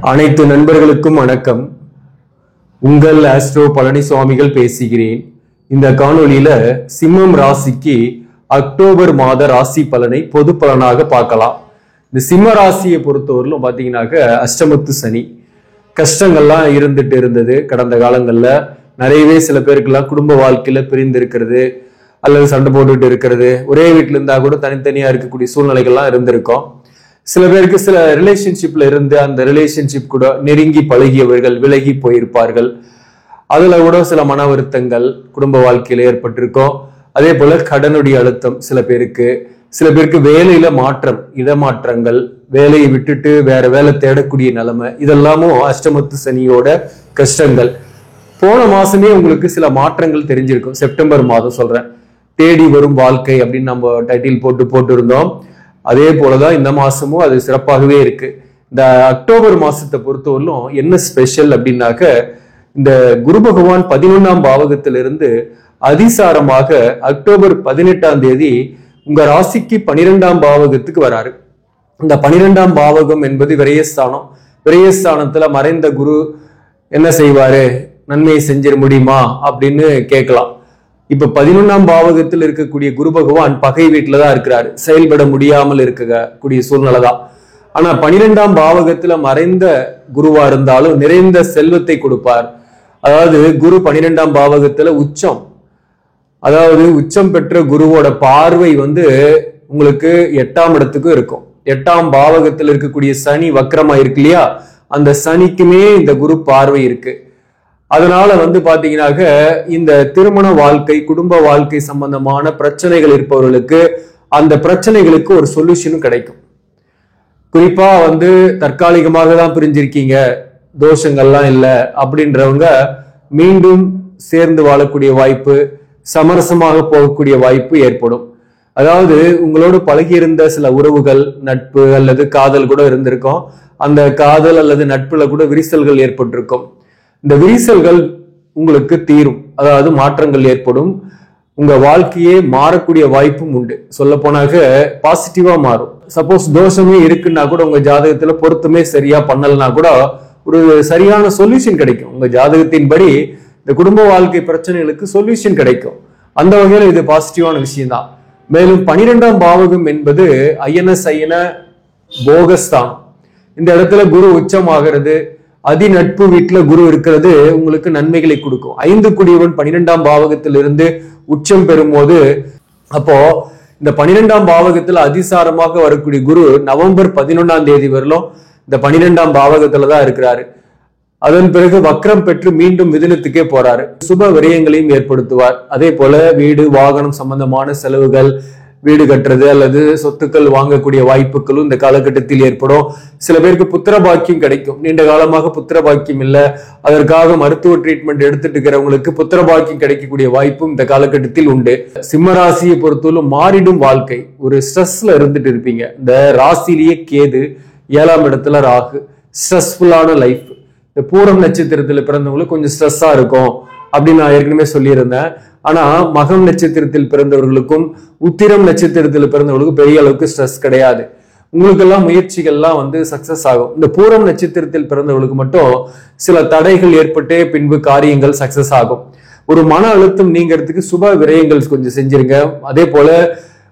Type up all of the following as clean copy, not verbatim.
அனைத்து நண்பர்களுக்கும் வணக்கம். உங்கள் ஆஸ்ட்ரோ பழனிசுவாமிகள் பேசுகிறேன். இந்த காணொளியில சிம்மம் ராசிக்கு அக்டோபர் மாத ராசி பலனை பொது பலனாக பார்க்கலாம். இந்த சிம்ம ராசியை பொறுத்தவரையிலும் பாத்தீங்கன்னாக்க அஷ்டமத்து சனி கஷ்டங்கள்லாம் இருந்துட்டு இருந்தது. கடந்த காலங்கள்ல நிறையவே சில பேருக்கெல்லாம் குடும்ப வாழ்க்கையில பிரிந்து இருக்கிறது அல்லது சண்டை போட்டுட்டு இருக்கிறது, ஒரே வீட்டுல இருந்தா கூட தனித்தனியா இருக்கக்கூடிய சூழ்நிலைகள்லாம் இருந்திருக்கும். சில பேருக்கு சில ரிலேஷன்ஷிப்ல இருந்து அந்த ரிலேஷன்ஷிப் கூட நெருங்கி பழகியவர்கள் விலகி போயிருப்பார்கள். அதுல கூட சில மன வருத்தங்கள் குடும்ப வாழ்க்கையில ஏற்பட்டிருக்கும். அதே போல கடனுடைய அழுத்தம் சில பேருக்கு வேலையில மாற்றம், இடமாற்றங்கள், வேலையை விட்டுட்டு வேற வேலை தேடக்கூடிய நிலைமை, இதெல்லாமும் அஷ்டமத்து சனியோட கஷ்டங்கள். போன மாசமே உங்களுக்கு சில மாற்றங்கள் தெரிஞ்சிருக்கும். செப்டம்பர் மாதம் சொல்றேன், தேடி வரும் வாழ்க்கை அப்படின்னு நம்ம டைட்டில் போட்டு இருந்தோம். அதே போலதான் இந்த மாசமும் அது சிறப்பாகவே இருக்கு. இந்த அக்டோபர் மாசத்தை பொறுத்தவரையிலும் என்ன ஸ்பெஷல் அப்படின்னாக்க, இந்த குரு பகவான் 11ஆம் பாவகத்திலிருந்து அதிசாரமாக அக்டோபர் 18ஆம் தேதி உங்க ராசிக்கு 12ஆம் பாவகத்துக்கு வராரு. இந்த 12ஆம் பாவகம் என்பது விரயஸ்தானம். விரயஸ்தானத்துல மறைந்த குரு என்ன செய்வாரு, நன்மையை செஞ்சிட முடியுமா அப்படின்னு கேட்கலாம். இப்ப 11ஆம் பாவகத்தில் இருக்கக்கூடிய குரு பகவான் பகை வீட்டுல தான் இருக்கிறாரு, செயல்பட முடியாமல் இருக்கக்கூடிய சூழ்நிலை தான். ஆனா 12ஆம் பாவகத்துல மறைந்த குருவா இருந்தாலும் நிறைந்த செல்வத்தை கொடுப்பார். அதாவது குரு 12ஆம் பாவகத்துல உச்சம், அதாவது உச்சம் பெற்ற குருவோட பார்வை உங்களுக்கு 8ஆம் இடத்துக்கும் இருக்கும். 8ஆம் பாவகத்தில் இருக்கக்கூடிய சனி வக்ரமா இருக்கு இல்லையா, அந்த சனிக்குமே இந்த குரு பார்வை இருக்கு. அதனால பாத்தீங்கன்னாக்க இந்த திருமண வாழ்க்கை, குடும்ப வாழ்க்கை சம்பந்தமான பிரச்சனைகள் இருப்பவர்களுக்கு அந்த பிரச்சனைகளுக்கு ஒரு சொல்யூஷனும் கிடைக்கும். குறிப்பா தற்காலிகமாக தான் பிரிஞ்சிருக்கீங்க, தோஷங்கள்லாம் இல்லை அப்படின்றவங்க மீண்டும் சேர்ந்து வாழக்கூடிய வாய்ப்பு, சமரசமாக போகக்கூடிய வாய்ப்பு ஏற்படும். அதாவது உங்களோடு பழகியிருந்த சில உறவுகள், நட்பு அல்லது காதல் கூட இருந்திருக்கும். அந்த காதல் அல்லது நட்புல கூட விரிசல்கள் ஏற்பட்டிருக்கும். இந்த விரிசல்கள் உங்களுக்கு தீரும், அதாவது மாற்றங்கள் ஏற்படும். உங்க வாழ்க்கையே மாறக்கூடிய வாய்ப்பும் உண்டு. சொல்ல போனாக்க பாசிட்டிவா மாறும். சப்போஸ் தோஷமே இருக்குன்னா கூட உங்க ஜாதகத்துல பொருத்தமே சரியா பண்ணலன்னா கூட ஒரு சரியான சொல்யூஷன் கிடைக்கும். உங்க ஜாதகத்தின்படி இந்த குடும்ப வாழ்க்கை பிரச்சனைகளுக்கு சொல்யூஷன் கிடைக்கும். அந்த வகையில இது பாசிட்டிவான விஷயம் தான். மேலும் 12ஆம் பாவகம் என்பது அயன போகஸ்தானம். இந்த இடத்துல குரு உச்சமாகிறது, அதி நட்பு வீட்டுல குரு இருக்கிறது உங்களுக்கு நன்மைகளை கொடுக்கும். 5 குடியவன் 12ஆம் பாவகத்தில் இருந்து உச்சம் பெறும் போது, அப்போ இந்த 12ஆம் பாவகத்துல அதிசாரமாக வரக்கூடிய குரு நவம்பர் 11ஆம் தேதி வரலும் இந்த 12ஆம் பாவகத்துலதான் இருக்கிறாரு. அதன் பிறகு வக்ரம் பெற்று மீண்டும் மிதுனத்துக்கே போறாரு. சுப விரயங்களையும் ஏற்படுத்துவார். அதே போல வீடு வாகனம் சம்பந்தமான செலவுகள், வீடு கட்டுறது அல்லது சொத்துக்கள் வாங்கக்கூடிய வாய்ப்புகளும் இந்த காலகட்டத்தில் ஏற்படும். சில பேருக்கு புத்திர பாக்கியம் கிடைக்கும். நீண்ட காலமாக புத்திர பாக்கியம் இல்லை, அதற்காக மருத்துவ ட்ரீட்மெண்ட் எடுத்துட்டு இருக்கிறவங்களுக்கு புத்திர பாக்கியம் கிடைக்கக்கூடிய வாய்ப்பும் இந்த காலகட்டத்தில் உண்டு. சிம்ம ராசியை பொறுத்தவரை மாறிடும் வாழ்க்கை, ஒரு ஸ்ட்ரெஸ்ல இருந்துட்டு இருப்பீங்க. இந்த ராசிலேயே கேது, 7ஆம் இடத்துல ராகு, ஸ்ட்ரெஸ்ஃபுல்லான லைஃப். இந்த பூரம் நட்சத்திரத்துல பிறந்தவங்களுக்கு கொஞ்சம் ஸ்ட்ரெஸ்ஸா இருக்கும் அப்படின்னு நான் ஏற்கனவே சொல்லியிருந்தேன். ஆனா மகம் நட்சத்திரத்தில் பிறந்தவர்களுக்கும் உத்திரம் நட்சத்திரத்தில் பிறந்தவர்களுக்கும் பெரிய அளவுக்கு ஸ்ட்ரெஸ் கிடையாது. உங்களுக்கெல்லாம் முயற்சிகள்லாம் சக்சஸ் ஆகும். இந்த பூரம் நட்சத்திரத்தில் பிறந்தவர்களுக்கு மட்டும் சில தடைகள் ஏற்பட்டே பின்பு காரியங்கள் சக்சஸ் ஆகும். ஒரு மன அழுத்தம் நீங்கிறதுக்கு சுப விரயங்கள் கொஞ்சம் செஞ்சிருங்க. அதே போல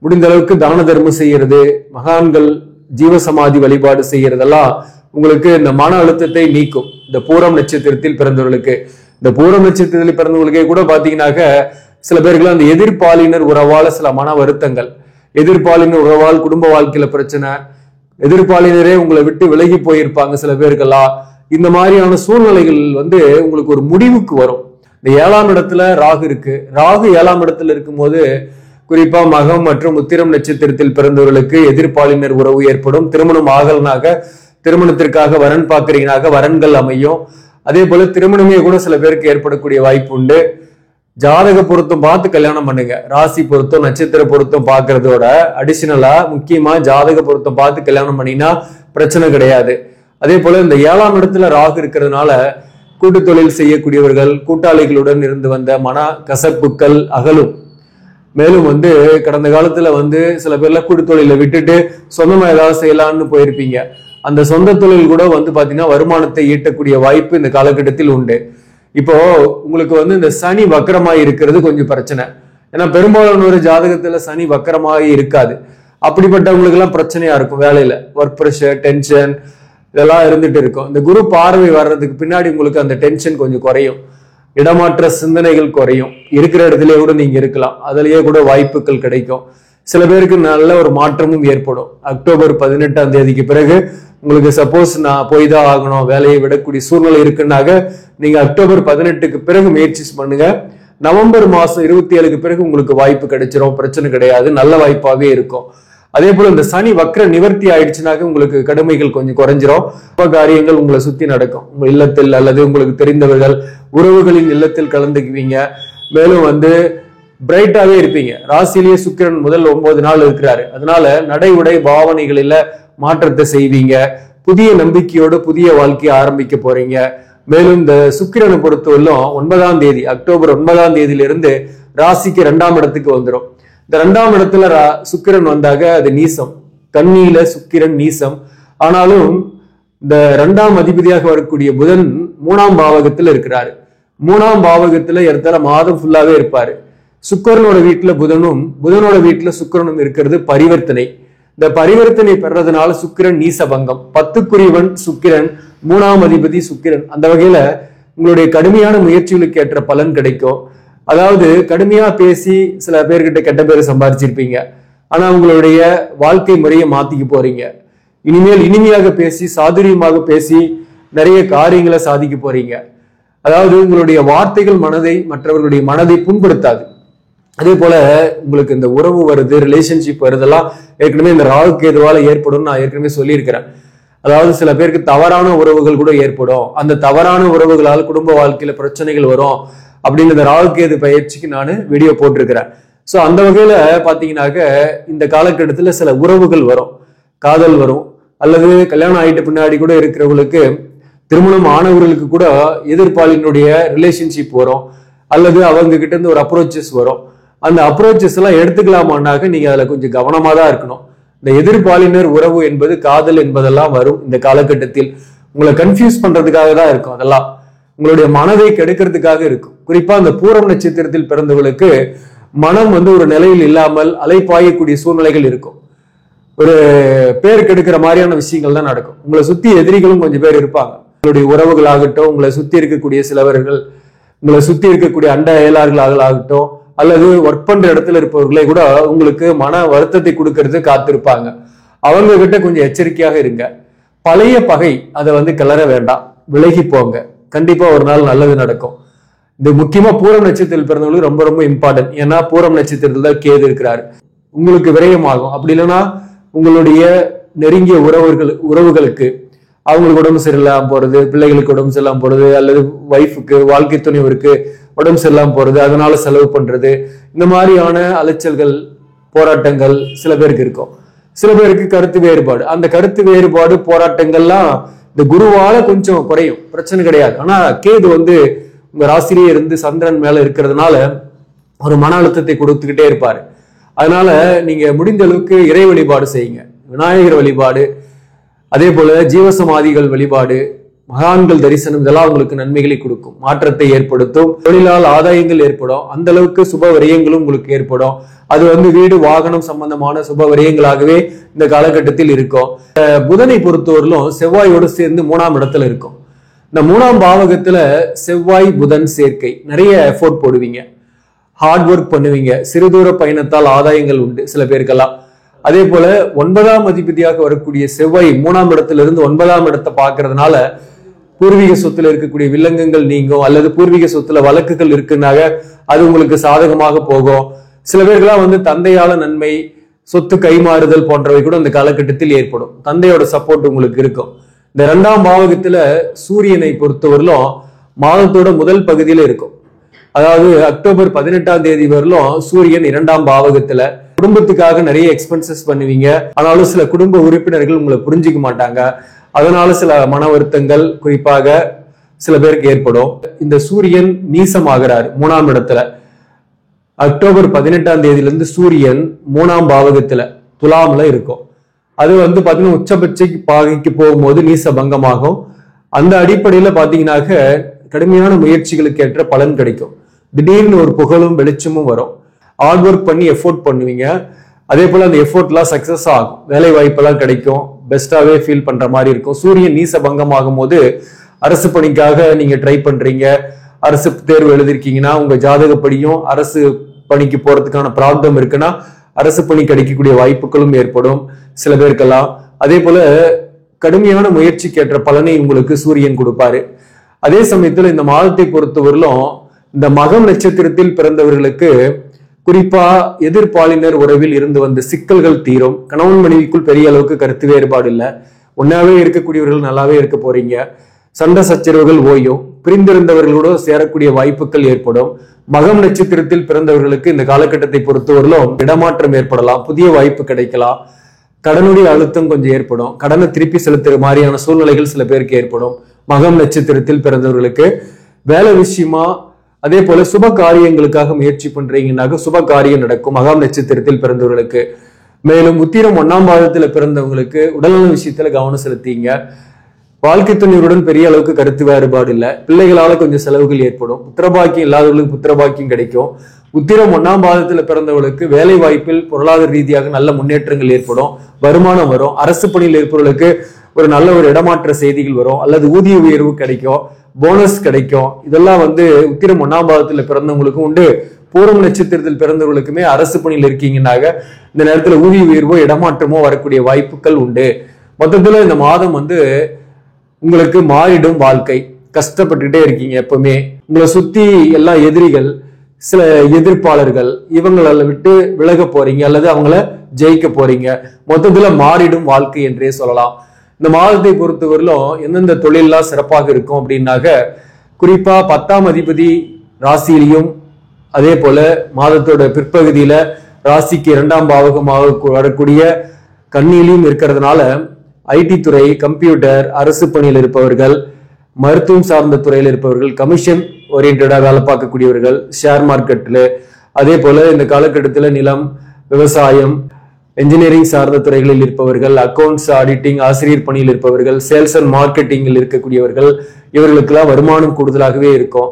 முடிந்த அளவுக்கு தான தர்மம் செய்யறது, மகான்கள் ஜீவசமாதி வழிபாடு செய்யறதெல்லாம் உங்களுக்கு இந்த மன அழுத்தத்தை நீக்கும். இந்த பூரம் நட்சத்திரத்தில் பிறந்தவர்களுக்கு, இந்த பூரம் நட்சத்திரத்தில் பிறந்தவங்களுக்கே கூட பாத்தீங்கன்னாக்க சில பேருக்கு அந்த எதிர்பாலினர் உறவால சில மன வருத்தங்கள், எதிர்பாலினர் உறவால் குடும்ப வாழ்க்கையில பிரச்சனை, எதிர்பாலினரே உங்களை விட்டு விலகி போயிருப்பாங்க சில பேருக்கெல்லாம். இந்த மாதிரியான சூழ்நிலைகள் உங்களுக்கு ஒரு முடிவுக்கு வரும். இந்த 7ஆம் இடத்துல ராகு இருக்கு. ராகு 7ஆம் இடத்துல இருக்கும்போது குறிப்பா மகம் மற்றும் உத்திரம் நட்சத்திரத்தில் பிறந்தவர்களுக்கு எதிர்பாலினர் உறவு ஏற்படும். திருமணம் ஆகலனாக, திருமணத்திற்காக வரன் பார்க்கறீங்கனாக வரன்கள் அமையும். அதே போல திருமணமே கூட சில பேருக்கு ஏற்படக்கூடிய வாய்ப்பு உண்டு. ஜாதக பொருத்தம் பார்த்து கல்யாணம் பண்ணுங்க. ராசி பொருத்தம், நட்சத்திர பொருத்தம் பார்க்கறதோட அடிஷனலா முக்கியமா ஜாதக பொருத்தம் பார்த்து கல்யாணம் பண்ணினா பிரச்சனை கிடையாது. அதே போல இந்த 7ஆம் இடத்துல ராகு இருக்கிறதுனால கூட்டு தொழில் செய்யக்கூடியவர்கள், கூட்டாளிகளுடன் இருந்து வந்த மன கசப்புக்கள் அகலும். மேலும் கடந்த காலத்துல சில பேர்ல கூட்டு தொழில விட்டுட்டு சொந்தமா ஏதாவது செய்யலாம்னு போயிருப்பீங்க. அந்த சொந்த தொழில் கூட வந்து பாத்தீங்கன்னா வருமானத்தை ஈட்டக்கூடிய வாய்ப்பு இந்த காலகட்டத்தில் உண்டு. இப்போ உங்களுக்கு வந்து இந்த சனி வக்கரமாய் இருக்கிறது கொஞ்சம் பிரச்சனை. ஏன்னா பெரும்பாலான ஒரு ஜாதகத்துல சனி வக்கரமாகி இருக்காது. அப்படிப்பட்டவங்களுக்கு எல்லாம் பிரச்சனையா இருக்கும். வேலையில ஒர்க் ப்ரெஷர், டென்ஷன் இதெல்லாம் இருந்துட்டு இருக்கும். இந்த குரு பார்வை வர்றதுக்கு பின்னாடி உங்களுக்கு அந்த டென்ஷன் கொஞ்சம் குறையும், இடமாற்ற சிந்தனைகள் குறையும், இருக்கிற இடத்துலயே கூட நீங்க இருக்கலாம், அதுலயே கூட வாய்ப்புகள் கிடைக்கும். சில பேருக்கு நல்ல ஒரு மாற்றமும் ஏற்படும். அக்டோபர் 18ஆம் தேதிக்கு பிறகு உங்களுக்கு சப்போஸ் நான் போய் தான் ஆகணும், வேலையை விடக்கூடிய சூழ்நிலை இருக்குன்னாக நீங்க அக்டோபர் 18க்கு பிறகு முயற்சி பண்ணுங்க. நவம்பர் மாசம் 27க்கு பிறகு உங்களுக்கு வாய்ப்பு கிடைச்சிரும், பிரச்சனை கிடையாது, நல்ல வாய்ப்பாவே இருக்கும். அதே போல இந்த சனி வக்ர நிவர்த்தி ஆயிடுச்சுனாக்க உங்களுக்கு கடுமைகள் கொஞ்சம் குறைஞ்சிரும். காரியங்கள் உங்களை சுத்தி நடக்கும். உங்க இல்லத்தில் அல்லது உங்களுக்கு தெரிந்தவர்கள் உறவுகளின் இல்லத்தில் கலந்துக்குவீங்க. மேலும் வந்து பிரைட்டாவே இருப்பீங்க. ராசியிலேயே சுக்கிரன் முதல் 9 நாள் இருக்கிறாரு. அதனால நடை உடை பாவனைகளில மாற்றத்தை செய்வீங்க. புதிய நம்பிக்கையோடு புதிய வாழ்க்கையை ஆரம்பிக்க போறீங்க. மேலும் இந்த சுக்கிரனை பொறுத்தவரையிலும் 9ஆம் தேதி அக்டோபர் 9ஆம் தேதியிலிருந்து ராசிக்கு 2ஆம் இடத்துக்கு வந்துடும். இந்த 2ஆம் இடத்துல சுக்கிரன் வந்தாக அது நீசம். கன்னியில சுக்கிரன் நீசம். ஆனாலும் இந்த 2ஆம் அதிபதியாக வரக்கூடிய புதன் 3ஆம் பாவகத்துல இருக்கிறாரு. 3ஆம் பாவகத்துல இடத்துல மாதம் ஃபுல்லாவே இருப்பாரு. சுக்கிரனோட வீட்டுல புதனும் புதனோட வீட்டுல சுக்கிரனும் இருக்கிறது பரிவர்த்தனை. இந்த பரிவர்த்தனை பெறதுனால சுக்கிரன் நீசபங்கம். 10க்குரியவன் சுக்கிரன், 3ஆம் அதிபதி சுக்கிரன். அந்த வகையில உங்களுடைய கடுமையான முயற்சிகளுக்கு ஏற்ற பலன் கிடைக்கும். அதாவது கடுமையா பேசி சில பேர்கிட்ட கெட்ட பேரை சம்பாதிச்சிருப்பீங்க. ஆனா உங்களுடைய வாழ்க்கை முறையை மாத்திக்க போறீங்க. இனிமேல் இனிமையாக பேசி சாதுரியமாக பேசி நிறைய காரியங்களை சாதிக்க போறீங்க. அதாவது உங்களுடைய வார்த்தைகள் மற்றவர்களுடைய மனதை புண்படுத்தாது. அதே போல உங்களுக்கு இந்த உறவு வருது, ரிலேஷன்ஷிப் வருதெல்லாம் ஏற்கனவே இந்த ராகு கேதுவால ஏற்படும் நான் ஏற்கனவே சொல்லியிருக்கிறேன். அதாவது சில பேருக்கு தவறான உறவுகள் கூட ஏற்படும். அந்த தவறான உறவுகளால் குடும்ப வாழ்க்கையில பிரச்சனைகள் வரும் அப்படின்னு இந்த ராகு கேது பயிற்சிக்கு நான் வீடியோ போட்டிருக்கிறேன். ஸோ அந்த வகையில பாத்தீங்கன்னாக்க இந்த காலகட்டத்துல சில உறவுகள் வரும், காதல் வரும், அல்லது கல்யாணம் ஆயிட்ட பின்னாடி கூட இருக்கிறவங்களுக்கு, திருமணம் ஆனவர்களுக்கு கூட எதிர்ப்பாளினுடைய ரிலேஷன்ஷிப் வரும், அல்லது அவங்க கிட்ட இருந்து ஒரு அப்ரோச்சஸ் வரும். அந்த அப்ரோச்சஸ் எல்லாம் எடுத்துக்கலாமான்னாக்க நீங்க அதுல கொஞ்சம் கவனமா தான் இருக்கணும். இந்த எதிர்பாலினர் உறவு என்பது காதல் என்பதெல்லாம் வரும். இந்த காலகட்டத்தில் உங்களை கன்ஃபியூஸ் பண்றதுக்காக தான் இருக்கும். அதெல்லாம் உங்களுடைய மனதை கெடுக்கிறதுக்காக இருக்கும். குறிப்பா அந்த பூரம் நட்சத்திரத்தில் பிறந்தவர்களுக்கு மனம் வந்து ஒரு நிலையில் இல்லாமல் அலைப்பாயக்கூடிய சூழ்நிலைகள் இருக்கும். ஒரு பேர் கெடுக்கிற மாதிரியான விஷயங்கள் தான் நடக்கும். உங்களை சுத்தி எதிரிகளும் கொஞ்சம் பேர் இருப்பாங்க. உங்களுடைய உறவுகளாகட்டும், உங்களை சுத்தி இருக்கக்கூடிய சிலவர்கள், உங்களை சுத்தி இருக்கக்கூடிய அண்ட அயலார்களாகட்டும், அல்லது ஒர்க் பண்ற இடத்துல இருப்பவர்களே கூட உங்களுக்கு மன வருத்தத்தை கொடுக்கறது காத்திருப்பாங்க. அவங்க கிட்ட கொஞ்சம் எச்சரிக்கையாக இருங்க. பழைய பகை அதை வந்து கிளற வேண்டாம், விலகி போங்க. கண்டிப்பா ஒரு நாள் நல்லது நடக்கும். இது முக்கியமா பூரம் நட்சத்திரத்தில் பிறந்தவங்களுக்கு ரொம்ப ரொம்ப இம்பார்ட்டன்ட். ஏன்னா பூரம் நட்சத்திரத்துல தான் கேது இருக்கிறாரு. உங்களுக்கு விரயமாகும். அப்படி இல்லைன்னா உங்களுடைய நெருங்கிய உறவுகளுக்கு அவங்களுக்கு உடம்பு சரியில்லாம போறது, பிள்ளைகளுக்கு உடம்பு சரியில்லாம போறது, அல்லது ஒய்ஃபுக்கு வாழ்க்கை துணைவருக்கு உடம்பு சரியில்லாம போறது, அதனால செலவு பண்றது, இந்த மாதிரியான அலைச்சல்கள் போராட்டங்கள் சில பேருக்கு இருக்கும். சில பேருக்கு கருத்து வேறுபாடு, அந்த கருத்து வேறுபாடு போராட்டங்கள்லாம் இந்த குருவால கொஞ்சம் குறையும், பிரச்சனை கிடையாது. ஆனா கேது வந்து உங்க ராசிலேயே இருந்து சந்திரன் மேல இருக்கிறதுனால ஒரு மன அழுத்தத்தை கொடுத்துக்கிட்டே இருப்பாரு. அதனால நீங்க முடிந்த அளவுக்கு இறை வழிபாடு செய்யுங்க. விநாயகர் வழிபாடு, அதே போல ஜீவசமாதிகள் வழிபாடு, மகான்கள் தரிசனம், இதெல்லாம் உங்களுக்கு நன்மைகளை கொடுக்கும், மாற்றத்தை ஏற்படுத்தும். தொழிலால் ஆதாயங்கள் ஏற்படும். அந்த அளவுக்கு சுப விரயங்களும் உங்களுக்கு ஏற்படும். அது வந்து வீடு வாகனம் சம்பந்தமான சுப விரயங்களாகவே இந்த காலகட்டத்தில் இருக்கும். புதனை பொறுத்தவரையிலும் செவ்வாயோடு சேர்ந்து 3ஆம் இடத்துல இருக்கும். இந்த 3ஆம் பாவகத்துல செவ்வாய் புதன் சேர்க்கை, நிறைய எஃபோர்ட் போடுவீங்க, ஹார்ட் ஒர்க் பண்ணுவீங்க, சிறுதூர பயணத்தால் ஆதாயங்கள் உண்டு சில பேருக்கெல்லாம். அதே போல 9ஆம் அதிபதியாக வரக்கூடிய செவ்வாய் 3ஆம் இடத்துல இருந்து 9ஆம் இடத்தை பார்க்கறதுனால பூர்வீக சொத்துல இருக்கக்கூடிய வில்லங்கங்கள் நீங்கும், அல்லது பூர்வீக சொத்துல வழக்குகள் இருக்குன்னாக அது உங்களுக்கு சாதகமாக போகும். சில பேருக்கெல்லாம் வந்து தந்தையால நன்மை, சொத்து கைமாறுதல் போன்றவை கூட இந்த காலகட்டத்தில் ஏற்படும். தந்தையோட சப்போர்ட் உங்களுக்கு இருக்கும். இந்த 2ஆம் பாவகத்துல சூரியனை பொறுத்தவரையிலும் மாதத்தோட முதல் பகுதியில இருக்கும். அதாவது அக்டோபர் 18ஆம் தேதி வரலும் சூரியன் 2ஆம் பாவகத்துல. குடும்பத்துக்காக நிறைய எக்ஸ்பென்சஸ் பண்ணுவீங்க. ஆனாலும் சில குடும்ப உறுப்பினர்கள் உங்களை புரிஞ்சிக்க மாட்டாங்க. அதனால சில மன வருத்தங்கள் குறிப்பாக சில பேருக்கு ஏற்படும். இந்த சூரியன் நீசமாகிறார் 3ஆம் இடத்துல. அக்டோபர் 18ஆம் தேதியிலிருந்து சூரியன் 3ஆம் பாவகத்துல துலாம்ல இருக்கும். அது வந்து பாத்தீங்கன்னா உச்சபட்ச பாகைக்கு போகும்போது நீச பங்கமாகும். அந்த அடிப்படையில பாத்தீங்கன்னாக்க கடுமையான முயற்சிகளுக்கு ஏற்ற பலன் கிடைக்கும். திடீர்னு ஒரு புகழும் வெளிச்சமும் வரும். ஹார்ட் ஒர்க் பண்ணி எஃபோர்ட் பண்ணுவீங்க. அதே போல அந்த எஃபோர்ட்லாம் சக்சஸ் ஆகும். வேலை வாய்ப்பெல்லாம் கிடைக்கும். பெஸ்டாவே ஃபீல் பண்ற மாதிரி இருக்கும். சூரியன் நீச பங்கமாகும் போது அரசு பணிக்காக நீங்க ட்ரை பண்றீங்க, அரசு தேர்வு எழுதிருக்கீங்கன்னா உங்க ஜாதகப்படியும் அரசு பணிக்கு போறதுக்கான பிராப்தம் இருக்குன்னா அரசு பணி கிடைக்கக்கூடிய வாய்ப்புகளும் ஏற்படும் சில பேருக்கெல்லாம். அதே போல கடுமையான முயற்சிக்கு ஏற்ற பலனை உங்களுக்கு சூரியன் கொடுப்பாரு. அதே சமயத்துல இந்த மாதத்தை பொறுத்தவரையிலும் இந்த மகம் நட்சத்திரத்தில் பிறந்தவர்களுக்கு குறிப்பா எதிர்பாலினர் உறவில் இருந்து வந்த சிக்கல்கள் தீரும். கணவன் மனைவிக்குள் பெரிய அளவுக்கு கருத்து வேறுபாடு இல்லை. ஒன்னாவே இருக்கக்கூடியவர்கள் நல்லாவே இருக்க போறீங்க. சண்டை சச்சரவுகள் ஓயும். பிரிந்திருந்தவர்களோட சேரக்கூடிய வாய்ப்புகள் ஏற்படும். மகம் நட்சத்திரத்தில் பிறந்தவர்களுக்கு இந்த காலகட்டத்தை பொறுத்தவரையிலும் இடமாற்றம் ஏற்படலாம். புதிய வாய்ப்பு கிடைக்கலாம். கடனுடைய அழுத்தம் கொஞ்சம் ஏற்படும். கடனை திருப்பி செலுத்துற மாதிரியான சூழ்நிலைகள் சில பேருக்கு ஏற்படும். மகம் நட்சத்திரத்தில் பிறந்தவர்களுக்கு வேலை விஷயமா அதே போல சுப காரியங்களுக்காக முயற்சி பண்றீங்கன்னாக்க சுப காரியம் நடக்கும் மகம் நட்சத்திரத்தில் பிறந்தவர்களுக்கு. மேலும் உத்திரம் 1ஆம் பாதத்துல பிறந்தவங்களுக்கு உடல்நல விஷயத்துல கவனம் செலுத்தீங்க. வாழ்க்கை துணையுடன் பெரிய அளவுக்கு கருத்து வேறுபாடு இல்லை. பிள்ளைகளால கொஞ்சம் செலவுகள் ஏற்படும். புத்திரபாக்கியம் இல்லாதவர்களுக்கு புத்திரபாக்கியம் கிடைக்கும். உத்திரம் 1ஆம் பாதத்துல பிறந்தவர்களுக்கு வேலை வாய்ப்பில் பொருளாதார ரீதியாக நல்ல முன்னேற்றங்கள் ஏற்படும். வருமானம் வரும். அரசு பணியில் இருப்பவர்களுக்கு ஒரு நல்ல ஒரு இடமாற்ற செய்திகள் வரும், அல்லது ஊதிய உயர்வு கிடைக்கும், போனஸ் கிடைக்கும். இதெல்லாம் வந்து உத்திரம் 1ஆம் பாதத்துல பிறந்தவங்களுக்கும் உண்டு. பூரம் நட்சத்திரத்தில் பிறந்தவர்களுக்குமே அரசு பணியில் இருக்கீங்கன்னாக இந்த நேரத்துல ஊதிய உயர்வோ இடமாற்றமோ வரக்கூடிய வாய்ப்புகள் உண்டு. மொத்தத்துல இந்த மாதம் வந்து உங்களுக்கு மாறிடும் வாழ்க்கை. கஷ்டப்பட்டுட்டே இருக்கீங்க எப்பவுமே. உங்களை சுத்தி எல்லாம் எதிரிகள், சில எதிர்ப்பாளர்கள், இவங்களை விட்டு விலக போறீங்க அல்லது அவங்கள ஜெயிக்க போறீங்க. மொத்தத்துல மாறிடும் வாழ்க்கை என்றே சொல்லலாம். இந்த மாதத்தை பொறுத்தவரையிலும் எந்தெந்த தொழிலெல்லாம் சிறப்பாக இருக்கும் அப்படின்னாக்க குறிப்பா 10ஆம் அதிபதி ராசியிலையும் அதே போல மாதத்தோட பிற்பகுதியில ராசிக்கு 2ஆம் பாவகமாக வரக்கூடிய கன்னியிலையும் இருக்கிறதுனால ஐடி துறை, கம்ப்யூட்டர், அரசு பணியில் இருப்பவர்கள், மருத்துவம் சார்ந்த துறையில் இருப்பவர்கள், கமிஷன் ஓரியன்டா வேலை பார்க்கக்கூடியவர்கள், ஷேர் மார்க்கெட்ல, அதே போல இந்த காலகட்டத்தில் நிலம், விவசாயம், என்ஜினியரிங் சார்ந்த துறைகளில் இருப்பவர்கள், அக்கௌண்ட்ஸ், ஆடிட்டிங், ஆசிரியர் பணியில் இருப்பவர்கள், சேல்ஸ் அண்ட் மார்க்கெட்டிங்கில் இருக்கக்கூடியவர்கள், இவர்களுக்கெல்லாம் வருமானம் கூடுதலாகவே இருக்கும்.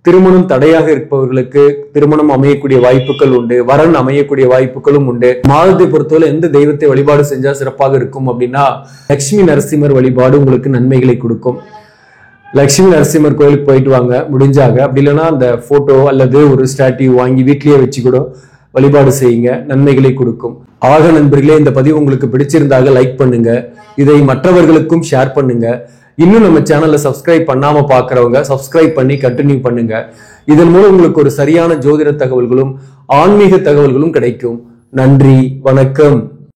திருமணம் தடையாக இருப்பவர்களுக்கு திருமணம் அமையக்கூடிய வாய்ப்புகள் உண்டு. வரன் அமையக்கூடிய வாய்ப்புகளும் உண்டு. மாதத்தை பொறுத்தவரை எந்த தெய்வத்தை வழிபாடு செஞ்சா சிறப்பாக இருக்கும் அப்படின்னா லட்சுமி நரசிம்மர் வழிபாடு உங்களுக்கு நன்மைகளை கொடுக்கும். லட்சுமி நரசிம்மர் கோயிலுக்கு போயிட்டு வாங்க முடிஞ்சாக. அப்படி இல்லைன்னா அந்த போட்டோ அல்லது ஒரு ஸ்டாட்யூ வாங்கி வீட்லயே வச்சு கூட வழிபாடு செய்யுங்க, நன்மைகளை கொடுக்கும். ஆக நண்பர்களே, இந்த பதிவு உங்களுக்கு பிடிச்சிருந்தாக லைக் பண்ணுங்க, இதை மற்றவர்களுக்கும் ஷேர் பண்ணுங்க. இன்னும் நம்ம சேனலை சப்ஸ்கிரைப் பண்ணாம பாக்குறவங்க சப்ஸ்கிரைப் பண்ணி கண்டினியூ பண்ணுங்க. இதன் மூலம் உங்களுக்கு ஒரு சரியான ஜோதிட தகவல்களும் ஆன்மீக தகவல்களும் கிடைக்கும். நன்றி, வணக்கம்.